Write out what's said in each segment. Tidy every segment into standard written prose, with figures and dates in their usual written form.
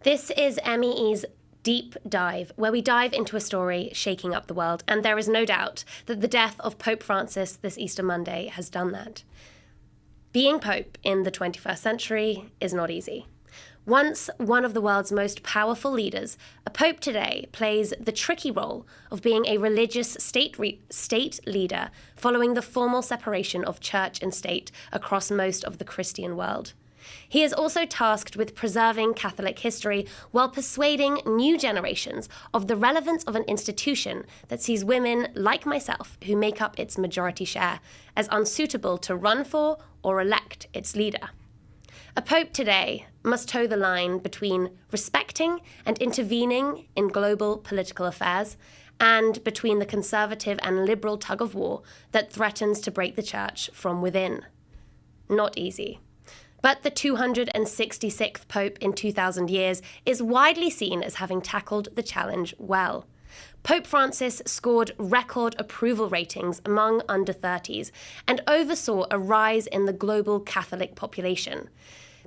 This is MEE's Deep Dive, where we dive into a story shaking up the world, and there is no doubt that the death of Pope Francis this Easter Monday has done that. Being Pope in the 21st century is not easy. Once one of the world's most powerful leaders, a pope today plays the tricky role of being a religious state leader following the formal separation of church and state across most of the Christian world. He is also tasked with preserving Catholic history while persuading new generations of the relevance of an institution that sees women like myself, who make up its majority share, as unsuitable to run for or elect its leader. A pope today must toe the line between respecting and intervening in global political affairs and between the conservative and liberal tug-of-war that threatens to break the church from within. Not easy. But the 266th pope in 2,000 years is widely seen as having tackled the challenge well. Pope Francis scored record approval ratings among under 30s and oversaw a rise in the global Catholic population.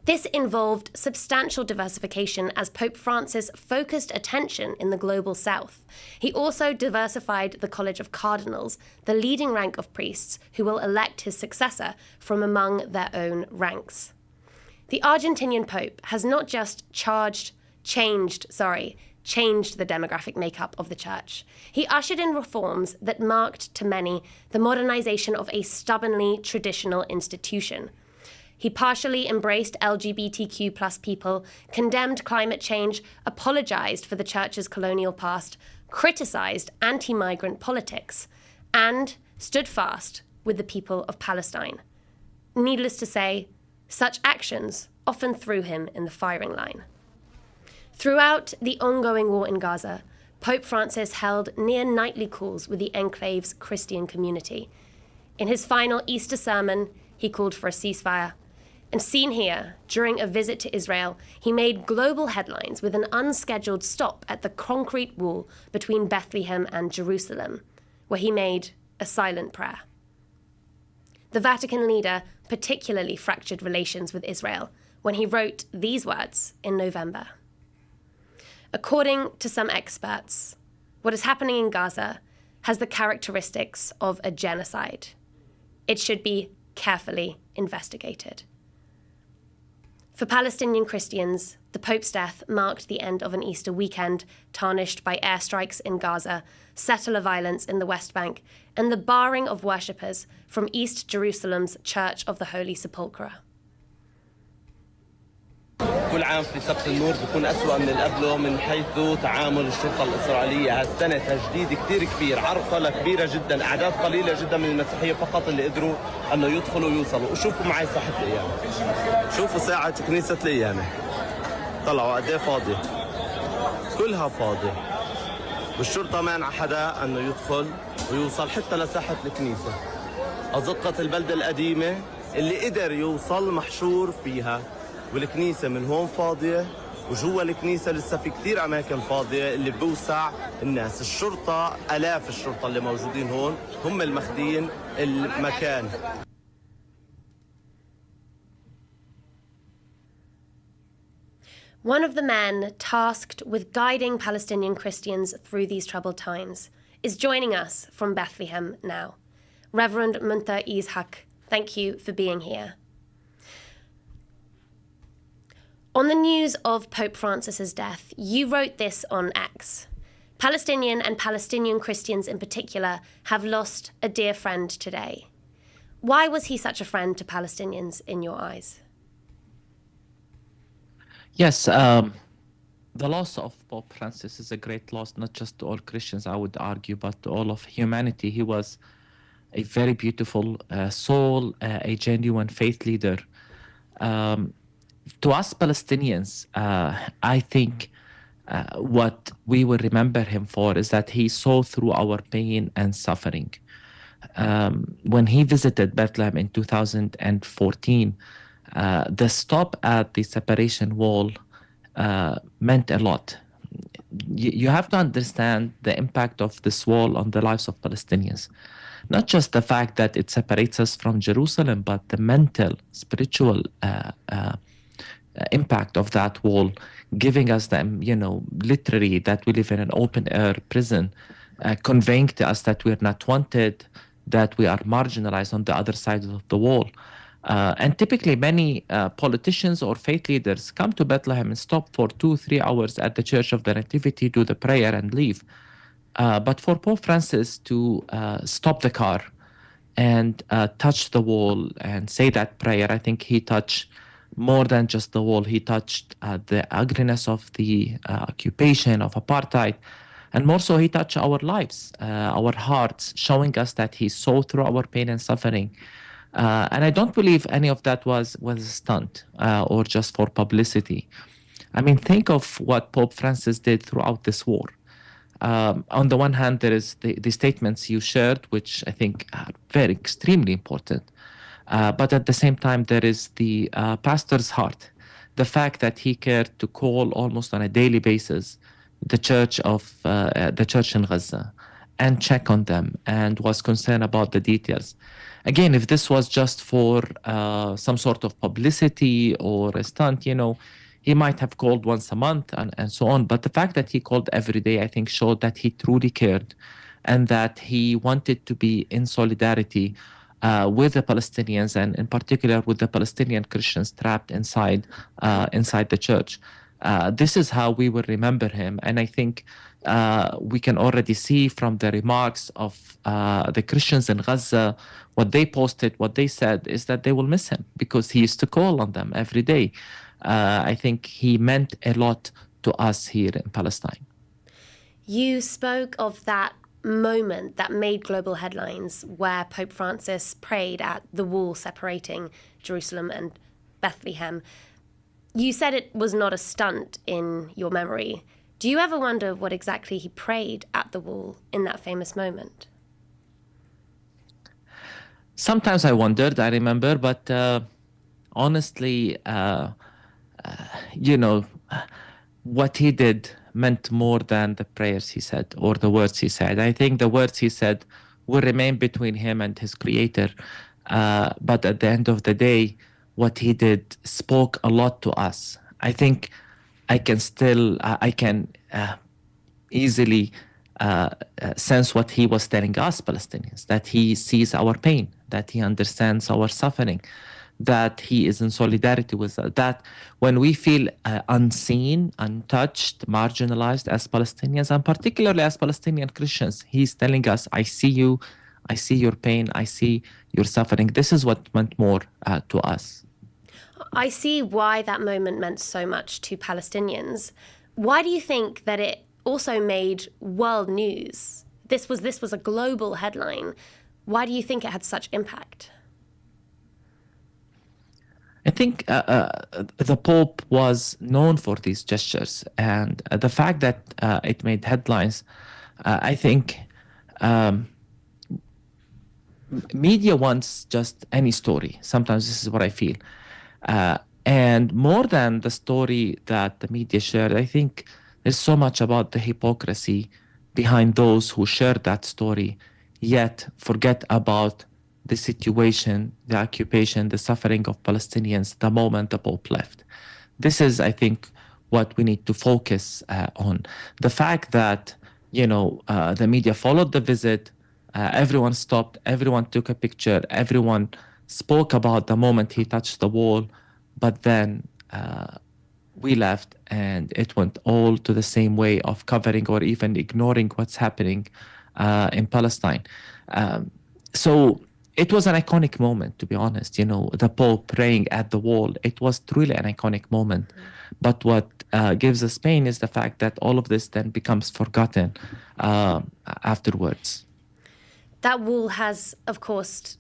This involved substantial diversification as Pope Francis focused attention in the global south. He also diversified the College of Cardinals, the leading rank of priests who will elect his successor from among their own ranks. The Argentinian Pope has not just changed the demographic makeup of the church. He ushered in reforms that marked, to many, the modernization of a stubbornly traditional institution. He partially embraced LGBTQ+ people, condemned climate change, apologized for the church's colonial past, criticized anti-migrant politics, and stood fast with the people of Palestine. Needless to say, such actions often threw him in the firing line. Throughout the ongoing war in Gaza, Pope Francis held near-nightly calls with the enclave's Christian community. In his final Easter sermon, he called for a ceasefire. And seen here, during a visit to Israel, he made global headlines with an unscheduled stop at the concrete wall between Bethlehem and Jerusalem, where he made a silent prayer. The Vatican leader particularly fractured relations with Israel when he wrote these words in November. According to some experts, what is happening in Gaza has the characteristics of a genocide. It should be carefully investigated. For Palestinian Christians, the Pope's death marked the end of an Easter weekend tarnished by airstrikes in Gaza, settler violence in the West Bank, and the barring of worshippers from East Jerusalem's Church of the Holy Sepulchre. كل عام في سبت النور بيكون أسوأ من اللي قبله من حيث تعامل الشرطة الإسرائيلية. هالسنة تجديد كتير كبير، عرقلة كبيرة جدا، أعداد قليلة جدا من المسيحية فقط اللي قدروا أنه يدخلوا ويوصلوا. وشوفوا معي ساحة الأيام، شوفوا ساعة كنيسة الأيام، طلعوا قد إيه فاضية، كلها فاضية، والشرطة مانعة حدا أنه يدخل ويوصل حتى لساحة الكنيسة. أزقة البلدة القديمة اللي قدر يوصل محشور فيها، والكنيسة من هون فاضية، وجوا الكنيسة لسه في كثير أماكن فاضية اللي بوسع الناس. الشرطة آلاف الشرطة اللي موجودين هون هم المخدين المكان. One of the men tasked with guiding Palestinian Christians through these troubled times is joining us from Bethlehem now. Reverend Munter Ishak, thank you for being here. On the news of Pope Francis's death, you wrote this on X. Palestinian and Palestinian Christians in particular have lost a dear friend today. Why was he such a friend to Palestinians in your eyes? Yes, the loss of Pope Francis is a great loss, not just to all Christians, I would argue, but to all of humanity. He was a very beautiful soul, a genuine faith leader. To us Palestinians, I think what we will remember him for is that he saw through our pain and suffering. When he visited Bethlehem in 2014, the stop at the separation wall meant a lot. You have to understand the impact of this wall on the lives of Palestinians. Not just the fact that it separates us from Jerusalem, but the mental, spiritual impact of that wall, giving us them, literally that we live in an open air prison, conveying to us that we're not wanted, that we are marginalized on the other side of the wall. And typically, many politicians or faith leaders come to Bethlehem and stop for 2-3 hours at the Church of the Nativity, do the prayer, and leave. But for Pope Francis to stop the car and touch the wall and say that prayer, I think he touched more than just the wall. He touched the ugliness of the occupation, of apartheid. And more so, he touched our lives, our hearts, showing us that he saw through our pain and suffering. And I don't believe any of that was a stunt or just for publicity. I mean, think of what Pope Francis did throughout this war. On the one hand, there is the statements you shared, which I think are very extremely important. But at the same time, there is the pastor's heart, the fact that he cared to call almost on a daily basis the church in Gaza and check on them and was concerned about the details. Again, if this was just for some sort of publicity or a stunt, he might have called once a month and so on. But the fact that he called every day, I think, showed that he truly cared and that he wanted to be in solidarity with the Palestinians and in particular with the Palestinian Christians trapped inside the church. This is how we will remember him. And I think we can already see from the remarks of the Christians in Gaza, what they posted, what they said is that they will miss him because he used to call on them every day. I think he meant a lot to us here in Palestine. You spoke of that moment that made global headlines where Pope Francis prayed at the wall separating Jerusalem and Bethlehem. You said it was not a stunt in your memory. Do you ever wonder what exactly he prayed at the wall in that famous moment? Sometimes I wondered, I remember, but honestly, what he did meant more than the prayers he said or the words he said. I think the words he said will remain between him and his creator. But at the end of the day, what he did spoke a lot to us. I think I can easily sense what he was telling us Palestinians, that he sees our pain, that he understands our suffering, that he is in solidarity with us, that when we feel unseen, untouched, marginalized as Palestinians, and particularly as Palestinian Christians, he's telling us, I see you, I see your pain, I see your suffering. This is what meant more to us. I see why that moment meant so much to Palestinians. Why do you think that it also made world news? This was a global headline. Why do you think it had such impact? I think the Pope was known for these gestures, and the fact that it made headlines, I think media wants just any story. Sometimes this is what I feel. And more than the story that the media shared, I think there's so much about the hypocrisy behind those who share that story, yet forget about the situation, the occupation, the suffering of Palestinians the moment the Pope left. This is, I think, what we need to focus on. The fact that, the media followed the visit, everyone stopped, everyone took a picture, everyone spoke about the moment he touched the wall, but then we left and it went all to the same way of covering or even ignoring what's happening in Palestine. So it was an iconic moment, to be honest. The Pope praying at the wall, it was truly an iconic moment. But what gives us pain is the fact that all of this then becomes forgotten afterwards. That wall has, of course,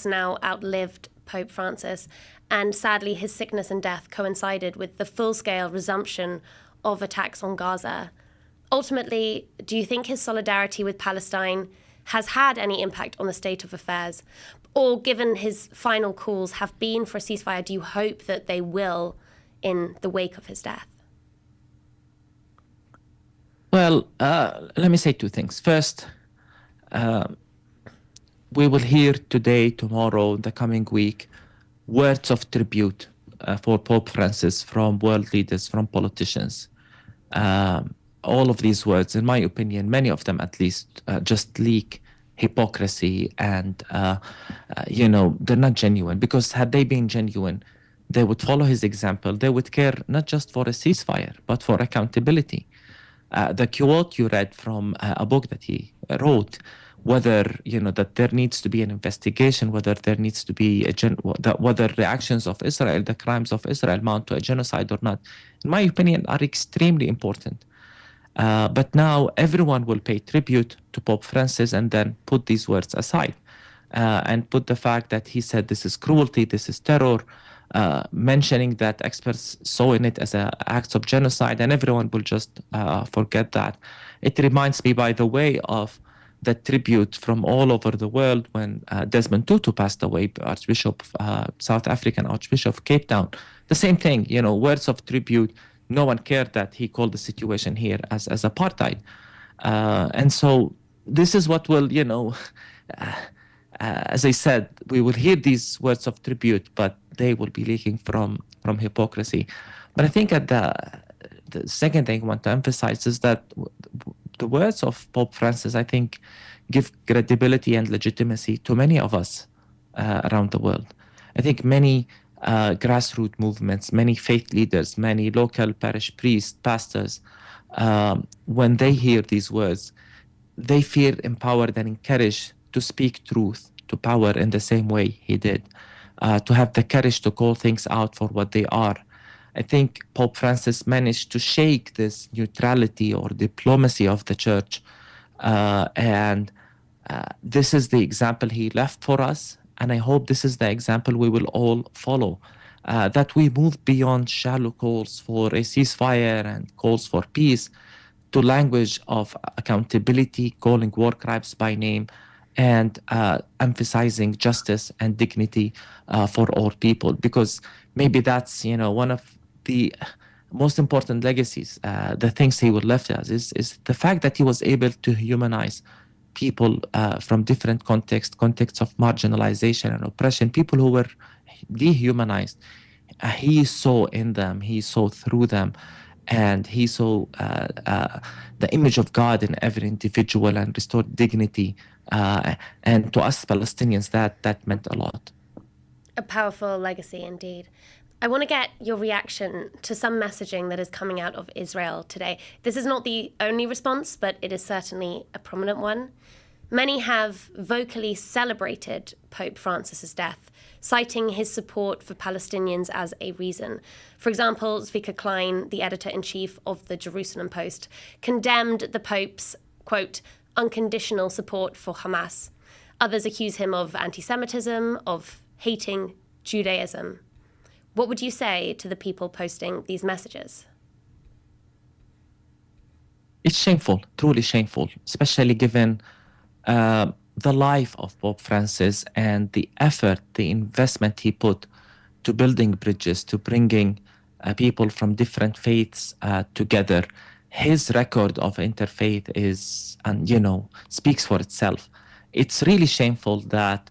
now outlived Pope Francis, and sadly his sickness and death coincided with the full-scale resumption of attacks on Gaza. Ultimately, do you think his solidarity with Palestine has had any impact on the state of affairs? Or given his final calls have been for a ceasefire, do you hope that they will in the wake of his death? Well, let me say two things. First, we will hear today, tomorrow, the coming week, words of tribute for Pope Francis from world leaders, from politicians. All of these words, in my opinion, many of them at least, just leak hypocrisy and, they're not genuine. Because had they been genuine, they would follow his example. They would care not just for a ceasefire, but for accountability. The quote you read from a book that he wrote, whether that there needs to be an investigation, whether there needs to be whether the actions of Israel, the crimes of Israel, amount to a genocide or not, in my opinion, are extremely important. But now everyone will pay tribute to Pope Francis and then put these words aside and put the fact that he said this is cruelty, this is terror, mentioning that experts saw in it as acts of genocide, and everyone will just forget that. It reminds me, by the way, of the tribute from all over the world when Desmond Tutu passed away, Archbishop, South African Archbishop of Cape Town. The same thing, words of tribute. No one cared that he called the situation here as apartheid. And so this is what will, as I said, we will hear these words of tribute, but they will be leaking from hypocrisy. But I think that the second thing I want to emphasize is that the words of Pope Francis, I think, give credibility and legitimacy to many of us around the world. I think many grassroots movements, many faith leaders, many local parish priests, pastors, when they hear these words, they feel empowered and encouraged to speak truth to power in the same way he did, to have the courage to call things out for what they are. I think Pope Francis managed to shake this neutrality or diplomacy of the church. And this is the example he left for us. And I hope this is the example we will all follow, that we move beyond shallow calls for a ceasefire and calls for peace to language of accountability, calling war crimes by name, and emphasizing justice and dignity for all people. Because maybe that's, one of the most important legacies, the things he would left us, is the fact that he was able to humanize people from different contexts of marginalization and oppression, people who were dehumanized. He saw in them, he saw through them, and he saw the image of God in every individual and restored dignity. And to us Palestinians, that meant a lot. A powerful legacy indeed. I want to get your reaction to some messaging that is coming out of Israel today. This is not the only response, but it is certainly a prominent one. Many have vocally celebrated Pope Francis's death, citing his support for Palestinians as a reason. For example, Zvika Klein, the editor-in-chief of the Jerusalem Post, condemned the Pope's, quote, unconditional support for Hamas. Others accuse him of anti-Semitism, of hating Judaism. What would you say to the people posting these messages? It's shameful, truly shameful, especially given the life of Pope Francis and the effort, the investment he put to building bridges, to bringing people from different faiths together. His record of interfaith is, speaks for itself. It's really shameful that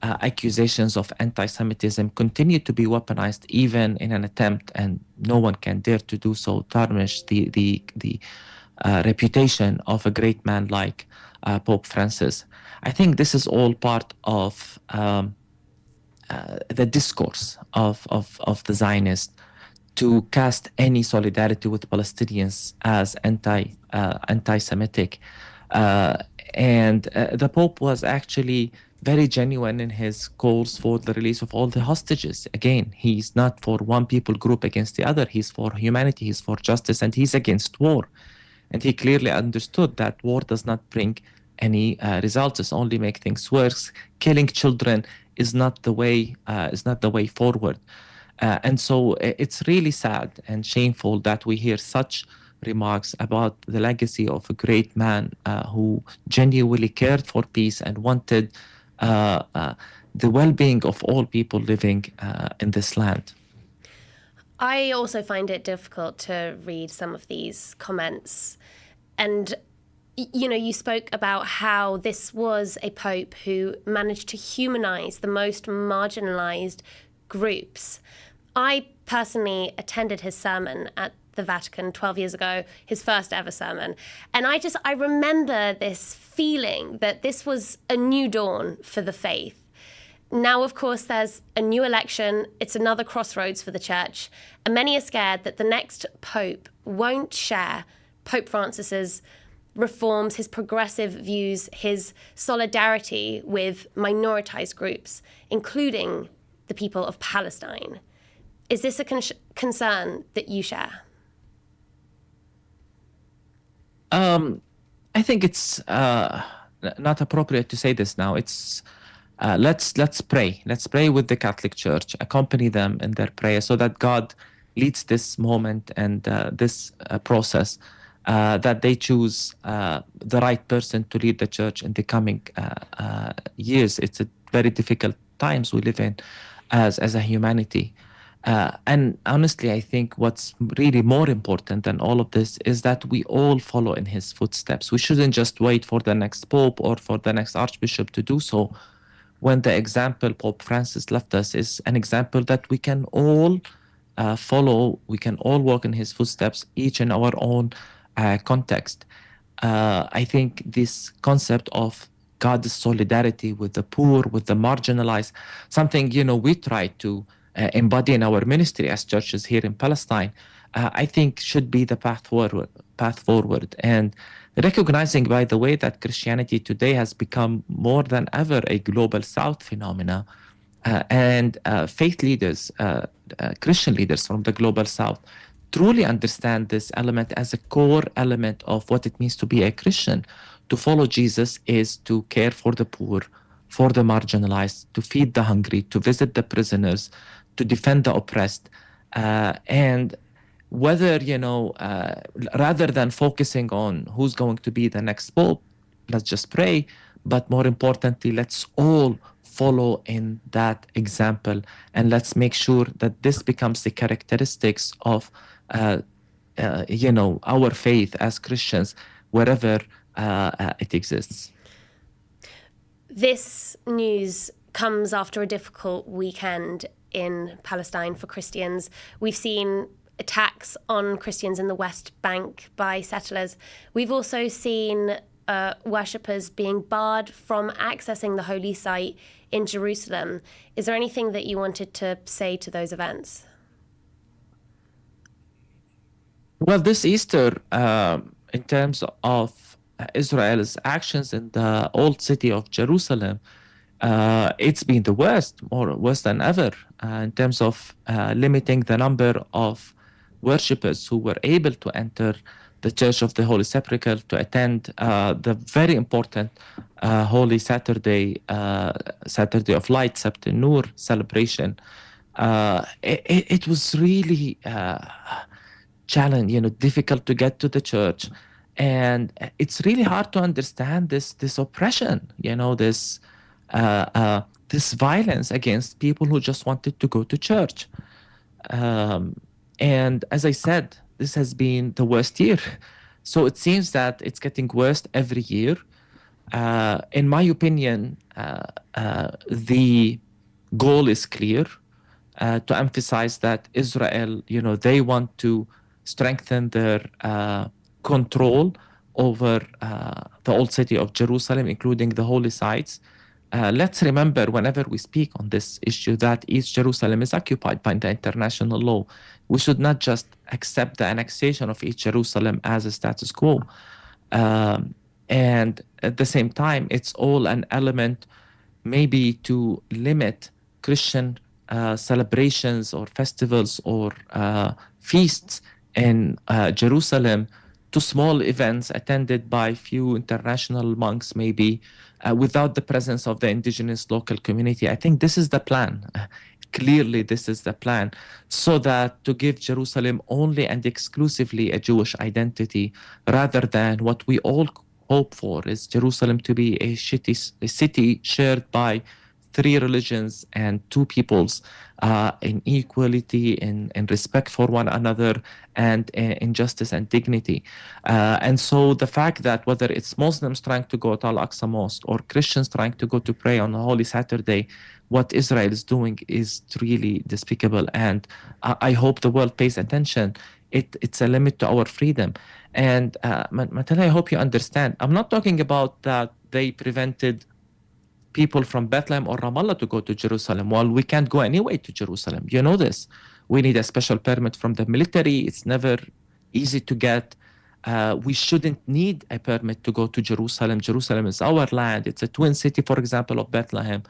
accusations of anti-Semitism continue to be weaponized, even in an attempt, and no one can dare to do so, tarnish the reputation of a great man like Pope Francis. I think this is all part of the discourse of the Zionists to cast any solidarity with Palestinians as anti-Semitic. And the Pope was actually very genuine in his calls for the release of all the hostages. Again, he's not for one people group against the other. He's for humanity, he's for justice, and he's against war. And he clearly understood that war does not bring any results. It's only make things worse. Killing children is not the way forward. And so it's really sad and shameful that we hear such remarks about the legacy of a great man who genuinely cared for peace and wanted the well-being of all people living in this land. I also find it difficult to read some of these comments. And, you spoke about how this was a pope who managed to humanize the most marginalized groups. I personally attended his sermon at the Vatican 12 years ago, his first ever sermon. And I remember this feeling that this was a new dawn for the faith. Now, of course, there's a new election. It's another crossroads for the church. And many are scared that the next pope won't share Pope Francis's reforms, his progressive views, his solidarity with minoritized groups, including the people of Palestine. Is this a concern that you share? I think it's not appropriate to say this now. It's let's pray. Let's pray with the Catholic Church, accompany them in their prayer so that God leads this moment and this process, that they choose the right person to lead the church in the coming years. It's a very difficult times we live in as a humanity. And honestly, I think what's really more important than all of this is that we all follow in his footsteps. We shouldn't just wait for the next pope or for the next archbishop to do so, when the example Pope Francis left us is an example that we can all follow. We can all walk in his footsteps, each in our own context. I think this concept of God's solidarity with the poor, with the marginalized, something, we try to embody in our ministry as churches here in Palestine, I think should be the path forward. And recognizing, by the way, that Christianity today has become more than ever a global South phenomena, and faith leaders, Christian leaders from the global South, truly understand this element as a core element of what it means to be a Christian. To follow Jesus is to care for the poor, for the marginalized, to feed the hungry, to visit the prisoners, to defend the oppressed. And whether, rather than focusing on who's going to be the next pope, let's just pray. But more importantly, let's all follow in that example. And let's make sure that this becomes the characteristics of, our faith as Christians, wherever it exists. This news comes after a difficult weekend in Palestine for Christians. We've seen attacks on Christians in the West Bank by settlers. We've also seen worshippers being barred from accessing the holy site in Jerusalem. Is there anything that you wanted to say to those events? Well, this Easter, in terms of Israel's actions in the old city of Jerusalem, it's been the worse than ever, in terms of limiting the number of worshippers who were able to enter the Church of the Holy Sepulchre to attend the very important Holy Saturday, Saturday of Light, Sept Nur celebration. It was really challenging, difficult to get to the church, and it's really hard to understand this oppression, this violence against people who just wanted to go to church. And as I said, this has been the worst year. So it seems that it's getting worse every year. In my opinion, the goal is clear, to emphasize that Israel, they want to strengthen their control over the old city of Jerusalem, including the holy sites. Let's remember, whenever we speak on this issue, that East Jerusalem is occupied by the international law. We should not just accept the annexation of East Jerusalem as a status quo. And at the same time, it's all an element maybe to limit Christian celebrations or festivals or feasts in Jerusalem to small events attended by few international monks, maybe, without the presence of the indigenous local community. I think this is the plan. Clearly, this is the plan, so that to give Jerusalem only and exclusively a Jewish identity, rather than what we all hope for is Jerusalem to be a city shared by three religions and two peoples in equality, in respect for one another, and in justice and dignity. And so the fact that whether it's Muslims trying to go to Al-Aqsa Mosque or Christians trying to go to pray on a Holy Saturday, what Israel is doing is really despicable. And I hope the world pays attention. It's a limit to our freedom. And Matala, I hope you understand. I'm not talking about that they prevented people from Bethlehem or Ramallah to go to Jerusalem. Well, we can't go anyway to Jerusalem. You know this. We need a special permit from the military. It's never easy to get. We shouldn't need a permit to go to Jerusalem. Jerusalem is our land. It's a twin city, for example, of Bethlehem.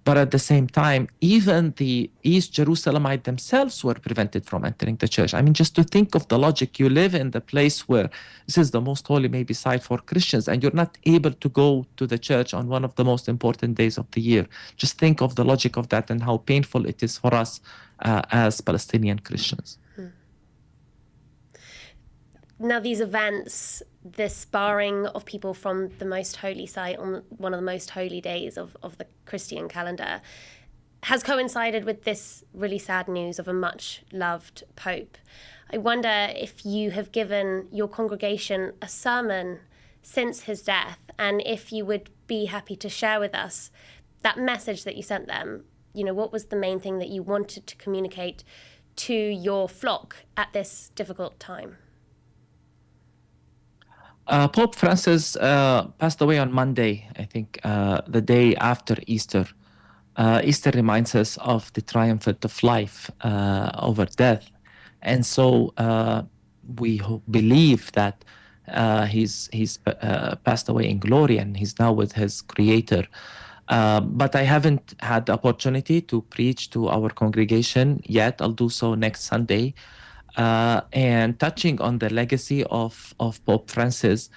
But at the same time, even the East Jerusalemites themselves were prevented from entering the church. I mean, just to think of the logic, you live in the place where this is the most holy maybe site for Christians, and you're not able to go to the church on one of the most important days of the year. Just think of the logic of that and how painful it is for us as Palestinian Christians. Now, these events, this barring of people from the most holy site on one of the most holy days of the Christian calendar, has coincided with this really sad news of a much-loved Pope. I wonder if you have given your congregation a sermon since his death, and if you would be happy to share with us that message that you sent them. You know, what was the main thing that you wanted to communicate to your flock at this difficult time? Pope Francis passed away on Monday, I think, the day after Easter. Easter reminds us of the triumph of life over death. And so we believe that he's passed away in glory and he's now with his Creator. But I haven't had the opportunity to preach to our congregation yet. I'll do so next Sunday. And touching on the legacy of Pope Francis,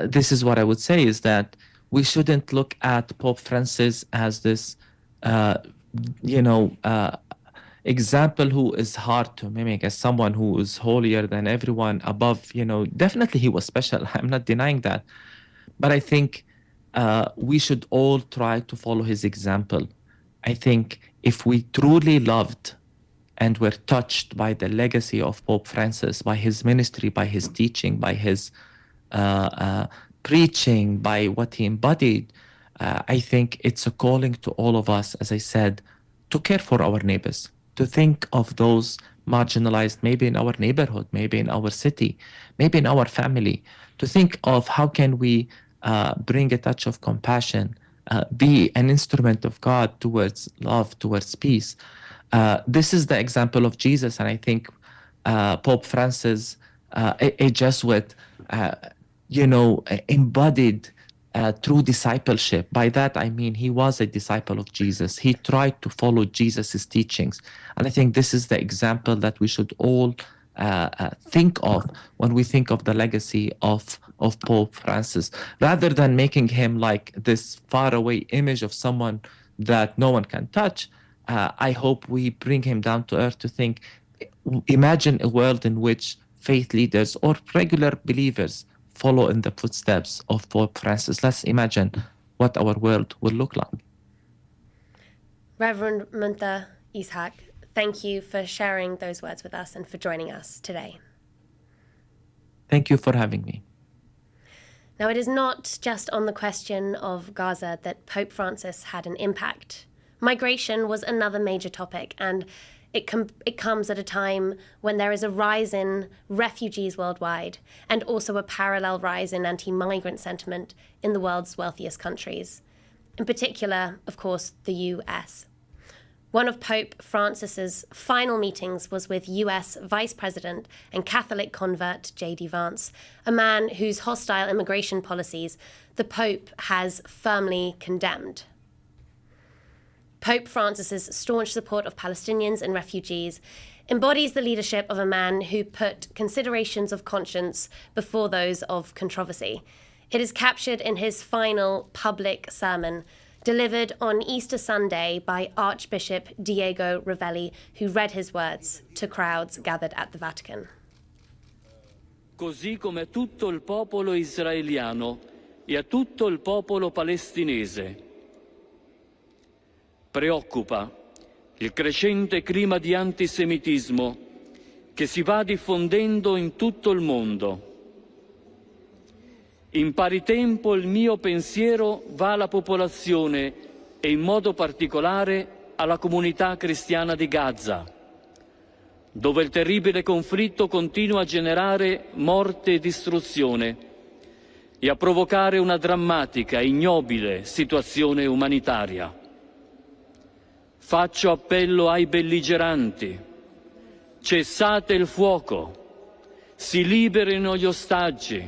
this is what I would say, is that we shouldn't look at Pope Francis as this, example who is hard to mimic, as someone who is holier than everyone, above, definitely he was special. I'm not denying that. But I think we should all try to follow his example. I think if we truly loved and were touched by the legacy of Pope Francis, by his ministry, by his teaching, by his preaching, by what he embodied, I think it's a calling to all of us, as I said, to care for our neighbors, to think of those marginalized, maybe in our neighborhood, maybe in our city, maybe in our family, to think of how can we bring a touch of compassion, be an instrument of God towards love, towards peace. This is the example of Jesus, and I think Pope Francis, a Jesuit, embodied true discipleship. By that, I mean he was a disciple of Jesus. He tried to follow Jesus's teachings, and I think this is the example that we should all think of when we think of the legacy of Pope Francis, rather than making him like this faraway image of someone that no one can touch. I hope we bring him down to earth to think, imagine a world in which faith leaders or regular believers follow in the footsteps of Pope Francis. Let's imagine what our world will look like. Reverend Munta Ishaq, thank you for sharing those words with us and for joining us today. Thank you for having me. Now, it is not just on the question of Gaza that Pope Francis had an impact. Migration was another major topic, and it comes at a time when there is a rise in refugees worldwide and also a parallel rise in anti-migrant sentiment in the world's wealthiest countries. In particular, of course, the US. One of Pope Francis's final meetings was with US Vice President and Catholic convert J.D. Vance, a man whose hostile immigration policies the Pope has firmly condemned. Pope Francis's staunch support of Palestinians and refugees embodies the leadership of a man who put considerations of conscience before those of controversy. It is captured in his final public sermon, delivered on Easter Sunday by Archbishop Diego Ravelli, who read his words to crowds gathered at the Vatican. Così come a tutto il popolo israeliano e a tutto il popolo palestinese. preoccupa il crescente clima di antisemitismo che si va diffondendo in tutto il mondo. In pari tempo il mio pensiero va alla popolazione e in modo particolare alla comunità cristiana di Gaza, dove il terribile conflitto continua a generare morte e distruzione e a provocare una drammatica e ignobile situazione umanitaria. Faccio appello ai belligeranti: cessate il fuoco, si liberino gli ostaggi,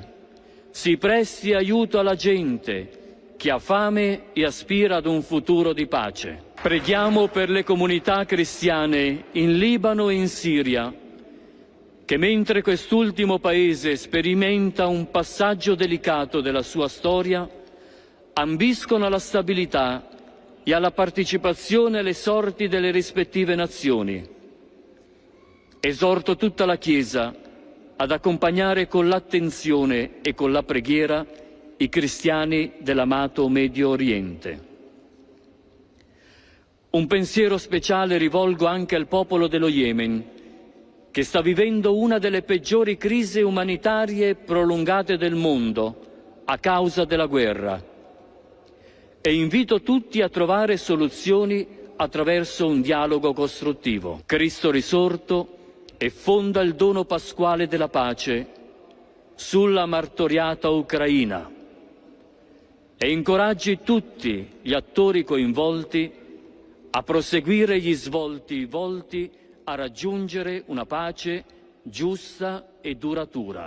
si presti aiuto alla gente che ha fame e aspira ad un futuro di pace. Preghiamo per le comunità cristiane in Libano e in Siria, che mentre quest'ultimo paese sperimenta un passaggio delicato della sua storia, ambiscono alla stabilità e alla partecipazione alle sorti delle rispettive nazioni. Esorto tutta la Chiesa ad accompagnare con l'attenzione e con la preghiera i cristiani dell'amato Medio Oriente. Un pensiero speciale rivolgo anche al popolo dello Yemen, che sta vivendo una delle peggiori crisi umanitarie prolungate del mondo a causa della guerra, e invito tutti a trovare soluzioni attraverso un dialogo costruttivo. Cristo risorto e fonda il dono pasquale della pace sulla martoriata Ucraina e incoraggi tutti gli attori coinvolti a proseguire gli svolti volti a raggiungere una pace giusta e duratura.